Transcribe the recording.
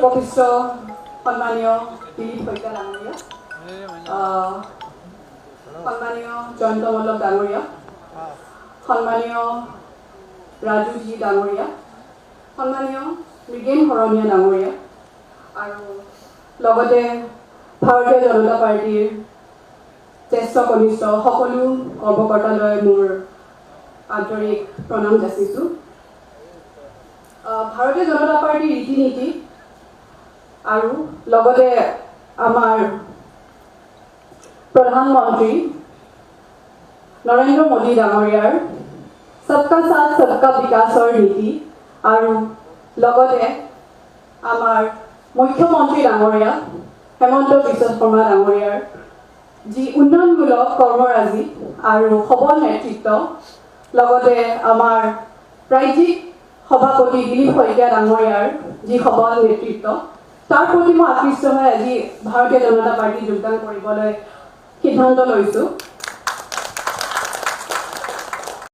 উপবিষ্ট সন্মানীয় দিলীপ শইকীয়া ডাঙৰীয়া, সন্মানীয় জয়ন্ত মল্লক ডাঙৰীয়া, সন্মানীয় ৰাজুজি ডাঙৰীয়া, সন্মানীয় মৃগেন শৰণীয়া ডাঙৰীয়া আৰু লগতে ভাৰতীয় জনতা পাৰ্টীৰ জ্যেষ্ঠ কনিষ্ঠ সকলো কৰ্মকৰ্তালৈ মোৰ আন্তৰিক প্ৰণাম যাচিছোঁ। ভাৰতীয় জনতা পাৰ্টীৰ ৰীতি নীতি আৰু লগতে আমাৰ প্ৰধানমন্ত্ৰী নৰেন্দ্ৰ মোদী ডাঙৰীয়াৰ সবকা সাথ সবকা বিকাশৰ নীতি আৰু লগতে আমাৰ মুখ্যমন্ত্ৰী ডাঙৰীয়া হেমন্ত বিশ্ব শৰ্মা ডাঙৰীয়াৰ যি উন্নয়নমূলক কৰ্মৰাজি আৰু সবল নেতৃত্ব, লগতে আমাৰ ৰাজ্যিক সভাপতি দিলীপ শইকীয়া ডাঙৰীয়াৰ যি সবল নেতৃত্ব, তাৰ প্ৰতি মই আকৃষ্ট হৈ আজি ভাৰতীয় জনতা পাৰ্টী যোগদান কৰিবলৈ সিদ্ধান্ত লৈছোঁ।